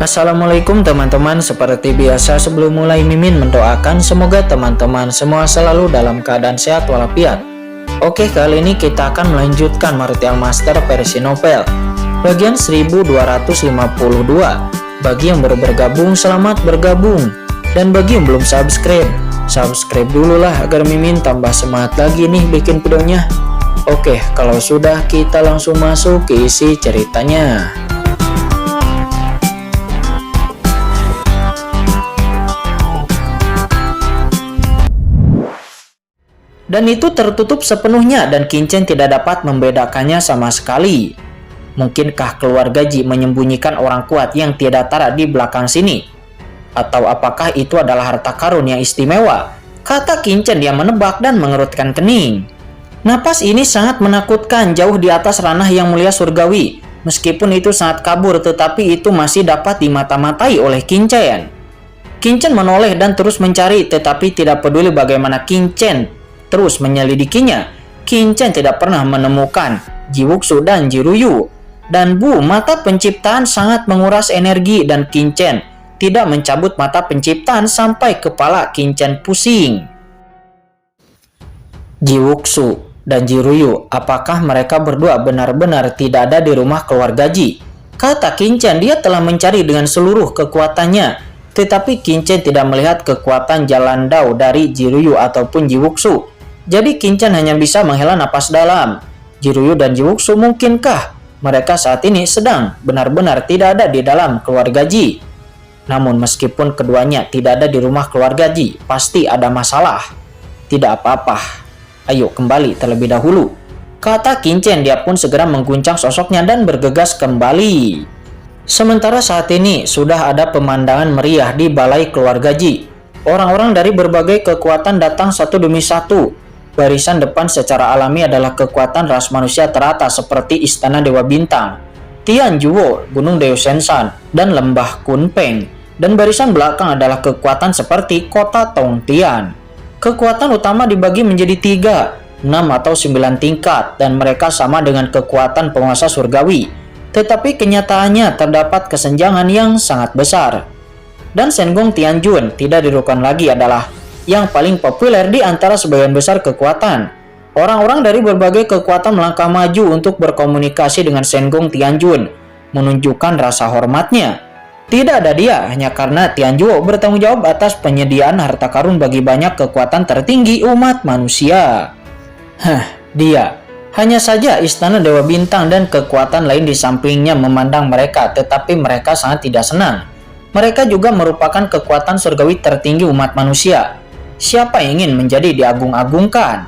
Assalamualaikum teman-teman, seperti biasa sebelum mulai Mimin mendoakan semoga teman-teman semua selalu dalam keadaan sehat walafiat. Oke, kali ini kita akan melanjutkan Martial Master versi novel bagian 1252. Bagi yang baru bergabung, selamat bergabung. Dan bagi yang belum subscribe dulu lah agar Mimin tambah semangat lagi nih bikin videonya. Oke, kalau sudah kita langsung masuk ke isi ceritanya. Dan itu tertutup sepenuhnya dan Qin Chen tidak dapat membedakannya sama sekali. Mungkinkah keluarga Ji menyembunyikan orang kuat yang tiada tara di belakang sini? Atau apakah itu adalah harta karun yang istimewa? Kata Qin Chen, dia menebak dan mengerutkan kening. Napas ini sangat menakutkan, jauh di atas ranah yang mulia surgawi. Meskipun itu sangat kabur, tetapi itu masih dapat dimata-matai oleh Qin Chen. Qin Chen menoleh dan terus mencari, tetapi tidak peduli bagaimana Qin Chen terus menyelidikinya. Qin Chen tidak pernah menemukan Ji Wuxu dan Ji Ruyu. Dan mata penciptaan sangat menguras energi dan Qin Chen tidak mencabut mata penciptaan sampai kepala Qin Chen pusing. Ji Wuxu dan Ji Ruyu, apakah mereka berdua benar-benar tidak ada di rumah keluarga Ji? Kata Qin Chen, dia telah mencari dengan seluruh kekuatannya, tetapi Qin Chen tidak melihat kekuatan jalan dao dari Ji Ruyu ataupun Ji Wuxu. Jadi Qin Chen hanya bisa menghela napas dalam. Ji Ruyu dan Ji Wuxu, mungkinkah mereka saat ini sedang benar-benar tidak ada di dalam keluarga Ji? Namun meskipun keduanya tidak ada di rumah keluarga Ji, pasti ada masalah. Tidak apa-apa, ayo kembali terlebih dahulu. Kata Qin Chen, dia pun segera mengguncang sosoknya dan bergegas kembali. Sementara saat ini sudah ada pemandangan meriah di balai keluarga Ji. Orang-orang dari berbagai kekuatan datang satu demi satu. Barisan depan secara alami adalah kekuatan ras manusia teratas seperti Istana Dewa Bintang, Tian Juo, Gunung Deosensan, dan Lembah Kunpeng. Dan barisan belakang adalah kekuatan seperti Kota Tongtian. Kekuatan utama dibagi menjadi 3, 6 atau 9 tingkat, dan mereka sama dengan kekuatan penguasa surgawi. Tetapi kenyataannya terdapat kesenjangan yang sangat besar. Dan Sengong Tianjun tidak diragukan lagi adalah yang paling populer di antara sebagian besar kekuatan. Orang-orang dari berbagai kekuatan melangkah maju untuk berkomunikasi dengan Sengong Tianjun, menunjukkan rasa hormatnya. Tidak ada dia hanya karena Tianjuo bertanggung jawab atas penyediaan harta karun bagi banyak kekuatan tertinggi umat manusia. Dia. Hanya saja Istana Dewa Bintang dan kekuatan lain di sampingnya memandang mereka, tetapi mereka sangat tidak senang. Mereka juga merupakan kekuatan surgawi tertinggi umat manusia. Siapa yang ingin menjadi diagung-agungkan?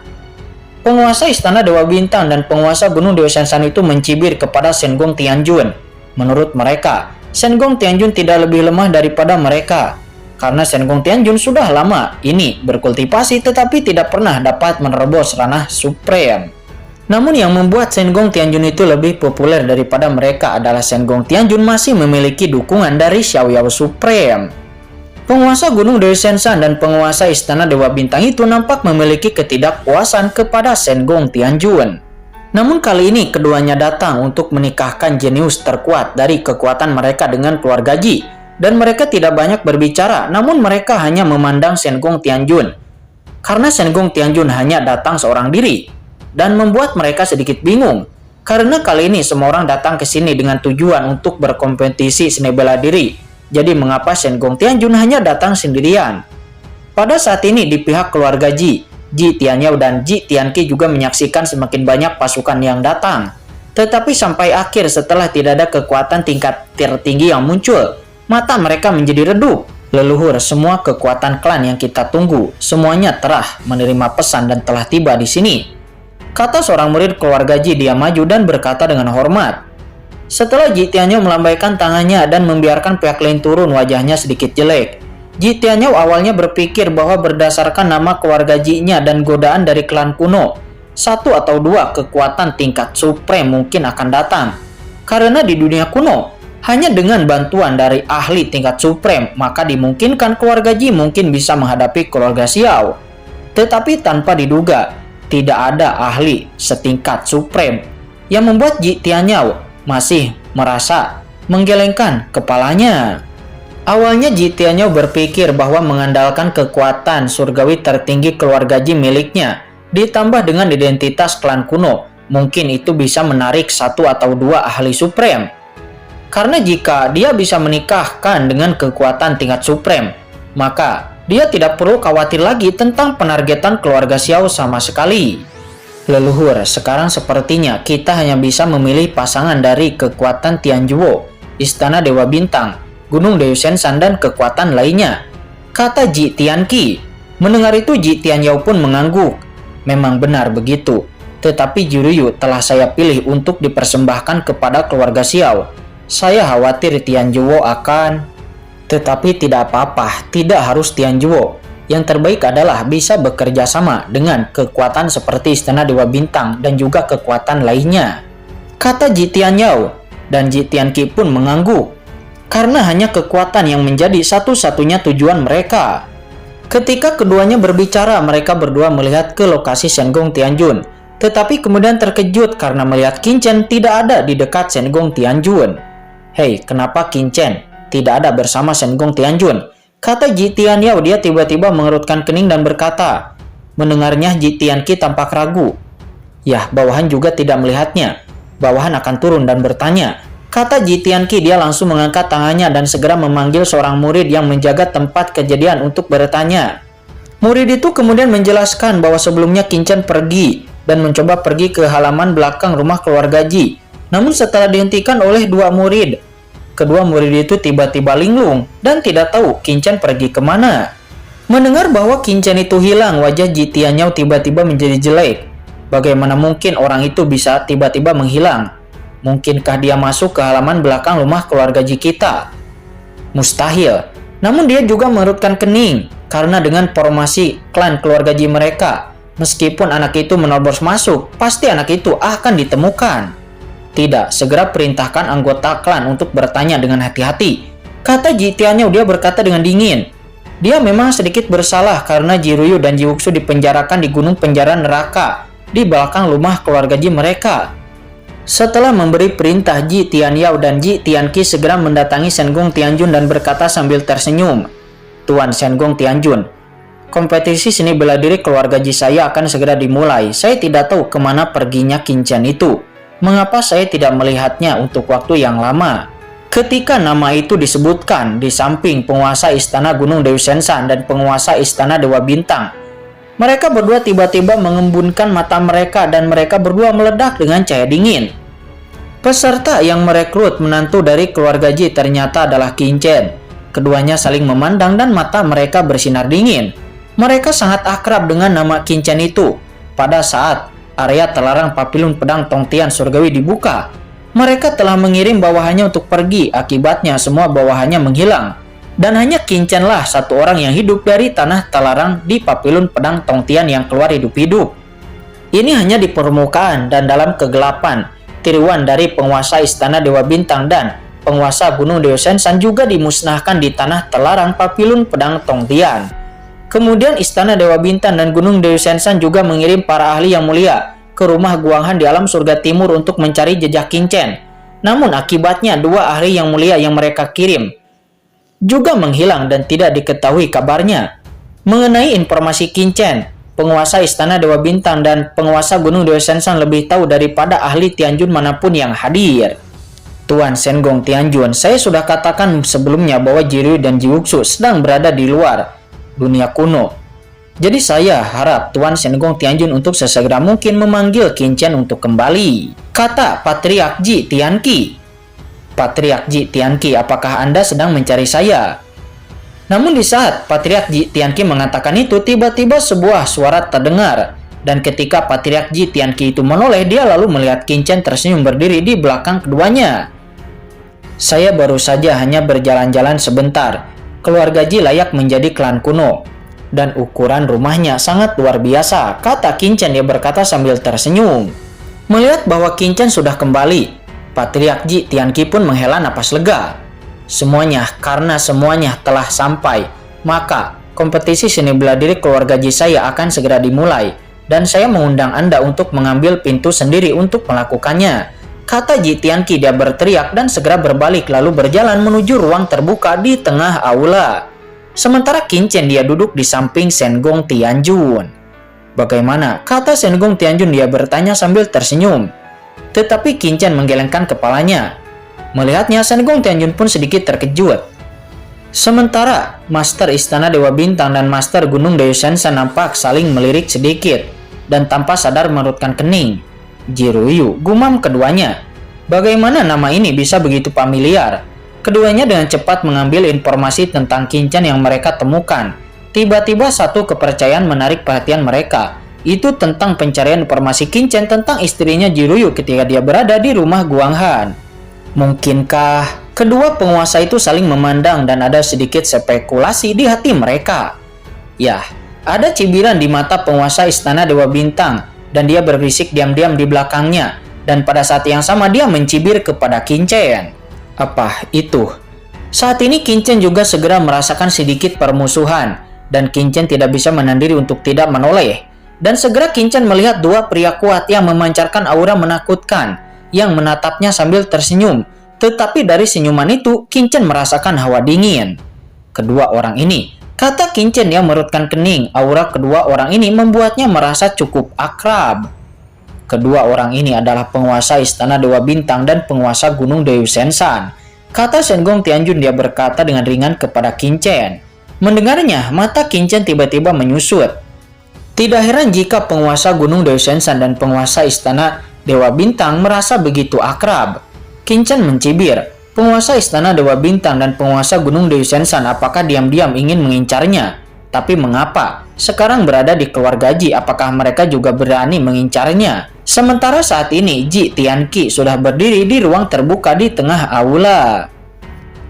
Penguasa Istana Dewa Bintang dan penguasa Gunung Deosensan itu mencibir kepada Sengong Tianjun. Menurut mereka, Sengong Tianjun tidak lebih lemah daripada mereka. Karena Sengong Tianjun sudah lama ini berkultivasi tetapi tidak pernah dapat menerobos ranah supreme. Namun yang membuat Sengong Tianjun itu lebih populer daripada mereka adalah Sengong Tianjun masih memiliki dukungan dari Xiaoyao Supreme. Penguasa Gunung Deosensan dan penguasa Istana Dewa Bintang itu nampak memiliki ketidakpuasan kepada Sengong Tianjun. Namun kali ini keduanya datang untuk menikahkan jenius terkuat dari kekuatan mereka dengan keluarga Ji. Dan mereka tidak banyak berbicara, namun mereka hanya memandang Sengong Tianjun. Karena Sengong Tianjun hanya datang seorang diri. Dan membuat mereka sedikit bingung. Karena kali ini semua orang datang ke sini dengan tujuan untuk berkompetisi seni bela diri. Jadi mengapa Sengong Tianjun hanya datang sendirian? Pada saat ini di pihak keluarga Ji, Ji Tianyao dan Ji Tianqi juga menyaksikan semakin banyak pasukan yang datang. Tetapi sampai akhir setelah tidak ada kekuatan tingkat tertinggi yang muncul, mata mereka menjadi redup. Leluhur, semua kekuatan klan yang kita tunggu, semuanya telah menerima pesan dan telah tiba di sini. Kata seorang murid keluarga Ji, dia maju dan berkata dengan hormat. Setelah Ji Tianyao melambaikan tangannya dan membiarkan pihak lain turun, wajahnya sedikit jelek. Ji Tianyao awalnya berpikir bahwa berdasarkan nama keluarga Ji-nya dan godaan dari klan kuno, 1 atau 2 kekuatan tingkat supreme mungkin akan datang. Karena di dunia kuno, hanya dengan bantuan dari ahli tingkat supreme, maka dimungkinkan keluarga Ji mungkin bisa menghadapi keluarga Xiao. Tetapi tanpa diduga, tidak ada ahli setingkat supreme yang membuat Ji Tianyao masih merasa menggelengkan kepalanya. Awalnya Ji Tianyao berpikir bahwa mengandalkan kekuatan surgawi tertinggi keluarga Ji miliknya, ditambah dengan identitas klan kuno, mungkin itu bisa menarik satu atau dua ahli supreme. Karena jika dia bisa menikahkan dengan kekuatan tingkat supreme, maka dia tidak perlu khawatir lagi tentang penargetan keluarga Xiao sama sekali. Leluhur, sekarang sepertinya kita hanya bisa memilih pasangan dari kekuatan Tianjuo, Istana Dewa Bintang, Gunung Deushensan dan kekuatan lainnya, kata Ji Tianqi. Mendengar itu Ji Tianyao pun mengangguk. Memang benar begitu, tetapi Jiryu telah saya pilih untuk dipersembahkan kepada keluarga Xiao. Saya khawatir Tianjuo akan... Tetapi tidak apa-apa, tidak harus Tianjuo. Yang terbaik adalah bisa bekerja sama dengan kekuatan seperti Istana Dewa Bintang dan juga kekuatan lainnya, kata Ji Tianyao. Dan Ji Tianqi pun mengangguk, karena hanya kekuatan yang menjadi satu-satunya tujuan mereka. Ketika keduanya berbicara, mereka berdua melihat ke lokasi Shenggong Tianjun, tetapi kemudian terkejut karena melihat Qin Chen tidak ada di dekat Shenggong Tianjun. Hei, kenapa Qin Chen tidak ada bersama Shenggong Tianjun? Kata Ji Tianyao. Dia tiba-tiba mengerutkan kening dan berkata. Mendengarnya Ji Tianqi tampak ragu. Yah, bawahan juga tidak melihatnya. Bawahan akan turun dan bertanya, kata Ji Tianqi. Dia langsung mengangkat tangannya dan segera memanggil seorang murid yang menjaga tempat kejadian untuk bertanya. Murid itu kemudian menjelaskan bahwa sebelumnya Qin Chen pergi dan mencoba pergi ke halaman belakang rumah keluarga Ji. Namun setelah dihentikan oleh dua murid, kedua murid itu tiba-tiba linglung dan tidak tahu Qin Chen pergi kemana. Mendengar bahwa Qin Chen itu hilang, wajah Ji Tianyao tiba-tiba menjadi jelek. Bagaimana mungkin orang itu bisa tiba-tiba menghilang? Mungkinkah dia masuk ke halaman belakang rumah keluarga Ji kita? Mustahil. Namun dia juga mengerutkan kening, karena dengan formasi klan keluarga Ji mereka, meskipun anak itu menerobos masuk, pasti anak itu akan ditemukan. Tidak, segera perintahkan anggota klan untuk bertanya dengan hati-hati, kata Ji Tianyao. Dia berkata dengan dingin. Dia memang sedikit bersalah karena Jiryu dan Jiwuxu dipenjarakan di gunung penjara neraka di belakang rumah keluarga Ji mereka. Setelah memberi perintah, Ji Tianyao dan Ji Tianqi segera mendatangi Shenggong Tianjun dan berkata sambil tersenyum, Tuan Shenggong Tianjun, kompetisi seni bela diri keluarga Ji saya akan segera dimulai. Saya tidak tahu kemana perginya Qin Chen itu. Mengapa saya tidak melihatnya untuk waktu yang lama? Ketika nama itu disebutkan di samping penguasa Istana Gunung Deushensan dan penguasa Istana Dewa Bintang, mereka berdua tiba-tiba mengembunkan mata mereka dan mereka berdua meledak dengan cahaya dingin. Peserta yang merekrut menantu dari keluarga Ji ternyata adalah Qin Chen. Keduanya saling memandang dan mata mereka bersinar dingin. Mereka sangat akrab dengan nama Qin Chen itu. Pada saat area terlarang Papilun Pedang Tongtian Surgawi dibuka, mereka telah mengirim bawahannya untuk pergi. Akibatnya semua bawahannya menghilang, dan hanya Qin Chen lah satu orang yang hidup dari tanah terlarang di Papilun Pedang Tongtian yang keluar hidup-hidup. Ini hanya di permukaan dan dalam kegelapan. Tiruan dari penguasa Istana Dewa Bintang dan penguasa Gunung Deushensan juga dimusnahkan di tanah terlarang Papilun Pedang Tongtian. Kemudian Istana Dewa Bintang dan Gunung Deushensan juga mengirim para ahli yang mulia ke rumah Guanghan di alam surga timur untuk mencari jejak Qin Chen. Namun akibatnya dua ahli yang mulia yang mereka kirim juga menghilang dan tidak diketahui kabarnya. Mengenai informasi Qin Chen, penguasa Istana Dewa Bintang dan penguasa Gunung Deushensan lebih tahu daripada ahli Tianjun manapun yang hadir. Tuan Shenggong Tianjun, saya sudah katakan sebelumnya bahwa Jiryu dan Jiwuxu sedang berada di luar dunia kuno. Jadi saya harap Tuan Shenggong Tianjun untuk sesegera mungkin memanggil Qin Chen untuk kembali, kata Patriark Ji Tianqi. Patriark Ji Tianqi, apakah Anda sedang mencari saya? Namun di saat Patriark Ji Tianqi mengatakan itu, tiba-tiba sebuah suara terdengar. Dan ketika Patriark Ji Tianqi itu menoleh, dia lalu melihat Qin Chen tersenyum berdiri di belakang keduanya. Saya baru saja hanya berjalan-jalan sebentar. Keluarga Ji layak menjadi klan kuno. Dan ukuran rumahnya sangat luar biasa, kata Qin Chen. Dia berkata sambil tersenyum. Melihat bahwa Qin Chen sudah kembali, Patriark Ji Tianqi pun menghela napas lega. Karena semuanya telah sampai, maka kompetisi seni bela diri keluarga Ji saya akan segera dimulai. Dan saya mengundang Anda untuk mengambil pintu sendiri untuk melakukannya. Kata Ji Tianqi, dia berteriak dan segera berbalik lalu berjalan menuju ruang terbuka di tengah aula. Sementara Qin Chen dia duduk di samping Shen Gong Tianjun. Bagaimana? Kata Shen Gong Tianjun, dia bertanya sambil tersenyum. Tetapi Qin Chen menggelengkan kepalanya. Melihatnya, Shen Gong Tianjun pun sedikit terkejut. Sementara Master Istana Dewa Bintang dan Master Gunung Dewi Shensan nampak saling melirik sedikit dan tanpa sadar mengerutkan kening. Jiruyu, gumam keduanya. Bagaimana nama ini bisa begitu familiar? Keduanya dengan cepat mengambil informasi tentang Qin Chen yang mereka temukan. Tiba-tiba satu kepercayaan menarik perhatian mereka. Itu tentang pencarian informasi Qin Chen tentang istrinya Jiruyu ketika dia berada di rumah Guang Han. Mungkinkah kedua penguasa itu saling memandang dan ada sedikit spekulasi di hati mereka? Yah, ada cibiran di mata penguasa Istana Dewa Bintang. Dan dia berbisik diam-diam di belakangnya. Dan pada saat yang sama dia mencibir kepada Qin Chen. Apa itu? Saat ini Qin Chen juga segera merasakan sedikit permusuhan. Dan Qin Chen tidak bisa menahan diri untuk tidak menoleh. Dan segera Qin Chen melihat dua pria kuat yang memancarkan aura menakutkan. Yang menatapnya sambil tersenyum. Tetapi dari senyuman itu Qin Chen merasakan hawa dingin. Kedua orang ini, kata Qin Chen yang merutkan kening, aura kedua orang ini membuatnya merasa cukup akrab. Kedua orang ini adalah penguasa Istana Dewa Bintang dan penguasa Gunung Dewi Shensan. Kata Shen Gong Tianjun, dia berkata dengan ringan kepada Qin Chen. Mendengarnya, mata Qin Chen tiba-tiba menyusut. Tidak heran jika penguasa Gunung Dewi Shensan dan penguasa Istana Dewa Bintang merasa begitu akrab. Qin Chen mencibir. Penguasa Istana Dewa Bintang dan penguasa Gunung Dewi Shensan apakah diam-diam ingin mengincarnya? Tapi mengapa? Sekarang berada di keluarga Ji, apakah mereka juga berani mengincarnya? Sementara saat ini Ji Tianqi sudah berdiri di ruang terbuka di tengah aula.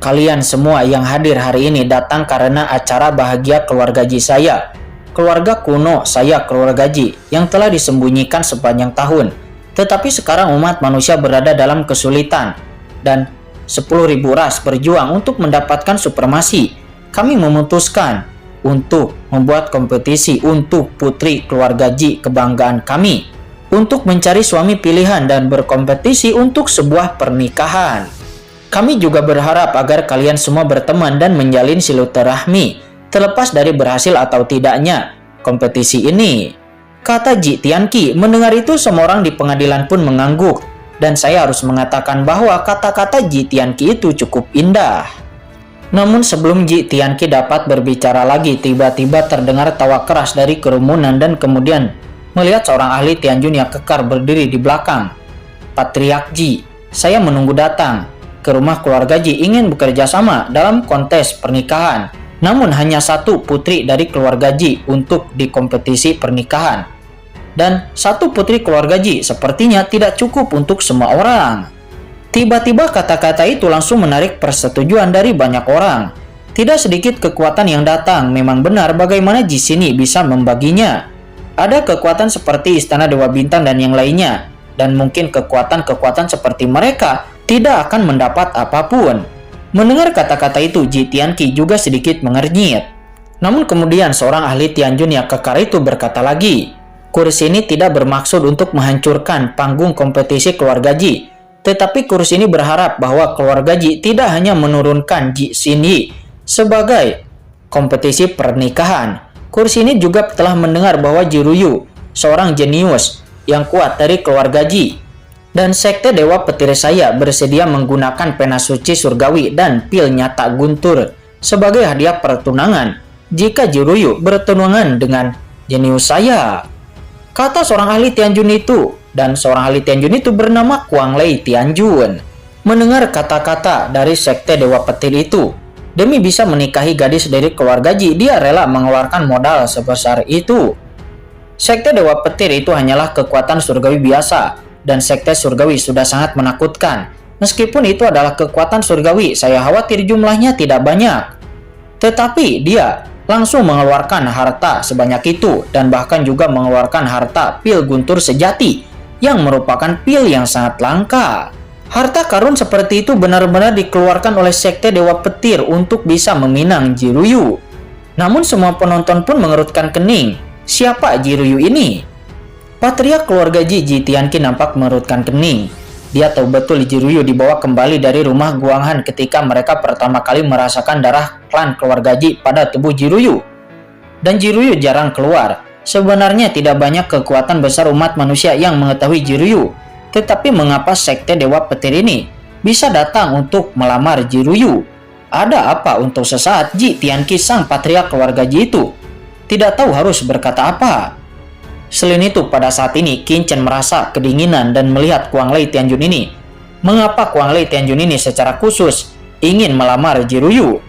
Kalian semua yang hadir hari ini datang karena acara bahagia keluarga Ji saya. Keluarga kuno saya, keluarga Ji, yang telah disembunyikan sepanjang tahun. Tetapi sekarang umat manusia berada dalam kesulitan. Dan 10.000 ras berjuang untuk mendapatkan supremasi. Kami memutuskan untuk membuat kompetisi untuk putri keluarga Ji kebanggaan kami. Untuk mencari suami pilihan dan berkompetisi untuk sebuah pernikahan. Kami juga berharap agar kalian semua berteman dan menjalin silaturahmi. Terlepas dari berhasil atau tidaknya kompetisi ini. Kata Ji Tianqi. Mendengar itu semua orang di pengadilan pun mengangguk. Dan saya harus mengatakan bahwa kata-kata Ji Tianqi itu cukup indah. Namun sebelum Ji Tianqi dapat berbicara lagi, tiba-tiba terdengar tawa keras dari kerumunan dan kemudian melihat seorang ahli Tianjun yang kekar berdiri di belakang. Patriark Ji, saya menunggu datang ke rumah keluarga Ji ingin bekerja sama dalam kontes pernikahan. Namun hanya satu putri dari keluarga Ji untuk di kompetisi pernikahan. Dan satu putri keluarga Ji sepertinya tidak cukup untuk semua orang. Tiba-tiba kata-kata itu langsung menarik persetujuan dari banyak orang. Tidak sedikit kekuatan yang datang. Memang benar bagaimana Ji sini bisa membaginya. Ada kekuatan seperti Istana Dewa Bintang dan yang lainnya. Dan mungkin kekuatan-kekuatan seperti mereka tidak akan mendapat apapun. Mendengar kata-kata itu, Ji Tianqi juga sedikit mengernyit. Namun kemudian seorang ahli Tianjun yang kekar itu berkata lagi, kursi ini tidak bermaksud untuk menghancurkan panggung kompetisi keluarga Ji. Tetapi kursi ini berharap bahwa keluarga Ji tidak hanya menurunkan Ji Xinyi sebagai kompetisi pernikahan. Kursi ini juga telah mendengar bahwa Jiruyu, seorang jenius yang kuat dari keluarga Ji. Dan Sekte Dewa Petir saya bersedia menggunakan pena suci surgawi dan pil nyata guntur sebagai hadiah pertunangan jika Jiruyu bertunangan dengan jenius saya. Kata seorang ahli Tianjun itu, dan seorang ahli Tianjun itu bernama Kuang Lei Tianjun. Mendengar kata-kata dari Sekte Dewa Petir itu, demi bisa menikahi gadis dari keluarga Ji, dia rela mengeluarkan modal sebesar itu. Sekte Dewa Petir itu hanyalah kekuatan surgawi biasa, dan Sekte Surgawi sudah sangat menakutkan. Meskipun itu adalah kekuatan surgawi, saya khawatir jumlahnya tidak banyak. Tetapi dia langsung mengeluarkan harta sebanyak itu dan bahkan juga mengeluarkan harta pil guntur sejati yang merupakan pil yang sangat langka. Harta karun seperti itu benar-benar dikeluarkan oleh Sekte Dewa Petir untuk bisa meminang Jiruyu. Namun semua penonton pun mengerutkan kening. Siapa Jiruyu ini? Patriark keluarga Ji Tianqi nampak mengerutkan kening. Dia tahu betul Jiruyu dibawa kembali dari rumah Guanghan ketika mereka pertama kali merasakan darah klan keluarga Ji pada tubuh Jiruyu. Dan Jiruyu jarang keluar. Sebenarnya tidak banyak kekuatan besar umat manusia yang mengetahui Jiruyu. Tetapi mengapa sekte Dewa Petir ini bisa datang untuk melamar Jiruyu? Ada apa untuk sesaat Ji Tianqi sang patriark keluarga Ji itu tidak tahu harus berkata apa. Selain itu, pada saat ini Qin Chen merasa kedinginan dan melihat Kuang Lei Tianjun ini. Mengapa Kuang Lei Tianjun ini secara khusus ingin melamar Jiruyu?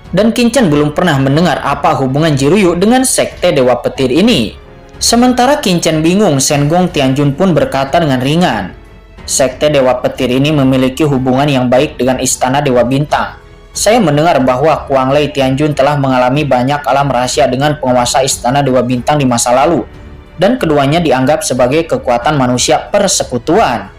Dan Qin Chen belum pernah mendengar apa hubungan Jiruyu dengan sekte Dewa Petir ini. Sementara Qin Chen bingung, Shen Gong Tianjun pun berkata dengan ringan, sekte Dewa Petir ini memiliki hubungan yang baik dengan Istana Dewa Bintang. Saya mendengar bahwa Kuang Lei Tianjun telah mengalami banyak alam rahasia dengan penguasa Istana Dewa Bintang di masa lalu. Dan keduanya dianggap sebagai kekuatan manusia persekutuan.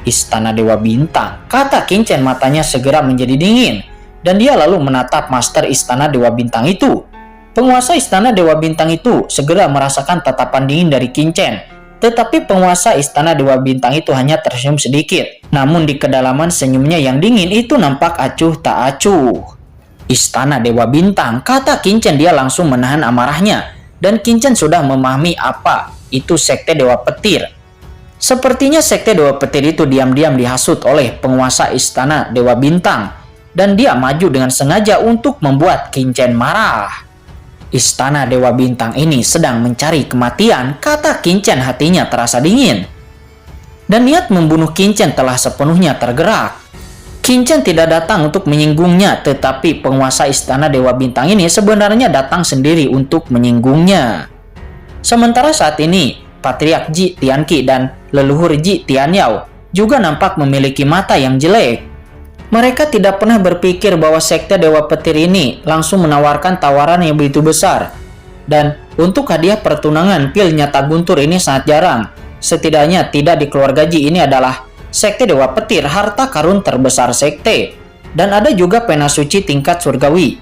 Istana Dewa Bintang, kata Qin Chen, matanya segera menjadi dingin. Dan dia lalu menatap master Istana Dewa Bintang itu. Penguasa Istana Dewa Bintang itu segera merasakan tatapan dingin dari Qin Chen. Tetapi penguasa Istana Dewa Bintang itu hanya tersenyum sedikit. Namun di kedalaman senyumnya yang dingin itu nampak acuh tak acuh. Istana Dewa Bintang, kata Qin Chen, dia langsung menahan amarahnya. Dan Qin Chen sudah memahami apa itu sekte Dewa Petir. Sepertinya sekte Dewa Petir itu diam-diam dihasut oleh penguasa Istana Dewa Bintang. Dan dia maju dengan sengaja untuk membuat Qin Chen marah. Istana Dewa Bintang ini sedang mencari kematian, kata Qin Chen, hatinya terasa dingin. Dan niat membunuh Qin Chen telah sepenuhnya tergerak. Qin Chen tidak datang untuk menyinggungnya, tetapi penguasa Istana Dewa Bintang ini sebenarnya datang sendiri untuk menyinggungnya. Sementara saat ini, Patriark Ji Tianqi dan leluhur Ji Tianyao juga nampak memiliki mata yang jelek. Mereka tidak pernah berpikir bahwa sekte Dewa Petir ini langsung menawarkan tawaran yang begitu besar. Dan untuk hadiah pertunangan pil nyata guntur ini sangat jarang. Setidaknya tidak di keluarga Ji ini adalah sekte Dewa Petir, harta karun terbesar sekte. Dan ada juga pena suci tingkat surgawi.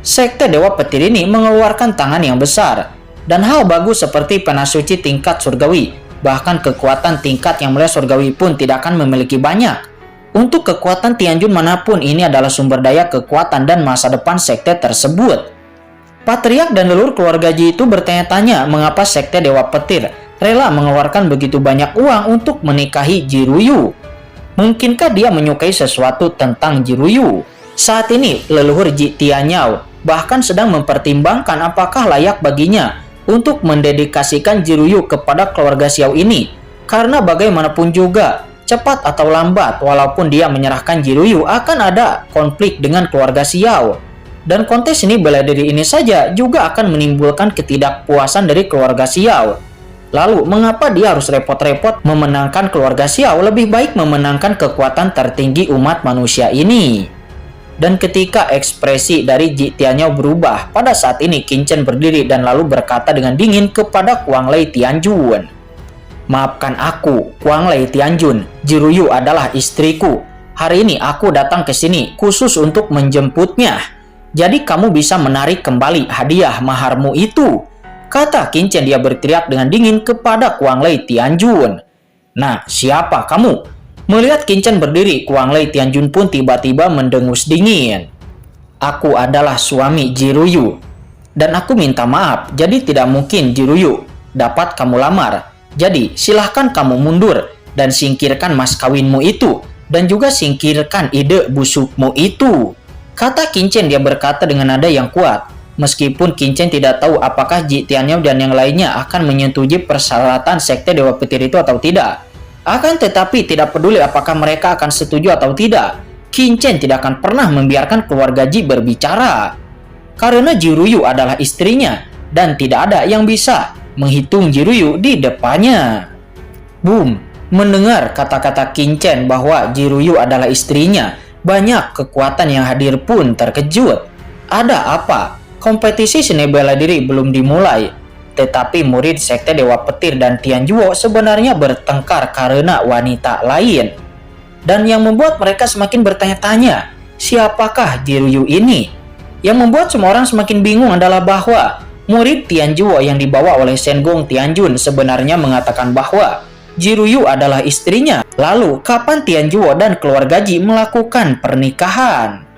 Sekte Dewa Petir ini mengeluarkan tangan yang besar. Dan hal bagus seperti pena suci tingkat surgawi, bahkan kekuatan tingkat yang mulia surgawi pun tidak akan memiliki banyak. Untuk kekuatan Tianjun manapun, ini adalah sumber daya kekuatan dan masa depan sekte tersebut. Patriark dan leluhur keluarga Ji itu bertanya-tanya mengapa sekte Dewa Petir rela mengeluarkan begitu banyak uang untuk menikahi Jiruyu. Mungkinkah dia menyukai sesuatu tentang Jiruyu? Saat ini leluhur Ji Tianyao bahkan sedang mempertimbangkan apakah layak baginya untuk mendedikasikan Jiruyu kepada keluarga Xiao ini. Karena bagaimanapun juga, cepat atau lambat, walaupun dia menyerahkan Jiruyu, akan ada konflik dengan keluarga Xiao. Dan kontes ini bela diri ini saja juga akan menimbulkan ketidakpuasan dari keluarga Xiao. Lalu, mengapa dia harus repot-repot memenangkan keluarga Xiao? Lebih baik memenangkan kekuatan tertinggi umat manusia ini. Dan ketika ekspresi dari Ji Tianyao berubah, pada saat ini Qin Chen berdiri dan lalu berkata dengan dingin kepada Kuang Lei Tianjun. Maafkan aku, Kuang Lei Tianjun. Jiruyu adalah istriku. Hari ini aku datang ke sini khusus untuk menjemputnya. Jadi kamu bisa menarik kembali hadiah maharmu itu, kata Qin Chen. Dia berteriak dengan dingin kepada Kuang Lei Tianjun. Nah, siapa kamu? Melihat Qin Chen berdiri, Kuang Lei Tianjun pun tiba-tiba mendengus dingin. Aku adalah suami Jiruyu. Dan aku minta maaf, jadi tidak mungkin Jiruyu dapat kamu lamar. Jadi silahkan kamu mundur dan singkirkan mas kawinmu itu. Dan juga singkirkan ide busukmu itu, kata Qin Chen. Dia berkata dengan nada yang kuat. Meskipun Qin Chen tidak tahu apakah Ji Tianyao dan yang lainnya akan menyetujui persyaratan sekte Dewa Petir itu atau tidak. Akan tetapi tidak peduli apakah mereka akan setuju atau tidak, Qin Chen tidak akan pernah membiarkan keluarga Ji berbicara. Karena Jiruyu adalah istrinya dan tidak ada yang bisa menghitung Jiruyu di depannya. Boom! Mendengar kata-kata Qin Chen bahwa Jiruyu adalah istrinya, banyak kekuatan yang hadir pun terkejut. Ada apa? Kompetisi seni bela diri belum dimulai. Tetapi murid sekte Dewa Petir dan Tianjuo sebenarnya bertengkar karena wanita lain. Dan yang membuat mereka semakin bertanya-tanya, siapakah Jiruyu ini? Yang membuat semua orang semakin bingung adalah bahwa murid Tianjuo yang dibawa oleh Shen Gong Tianjun sebenarnya mengatakan bahwa Jiruyu adalah istrinya. Lalu, kapan Tianjuo dan keluarga Ji melakukan pernikahan?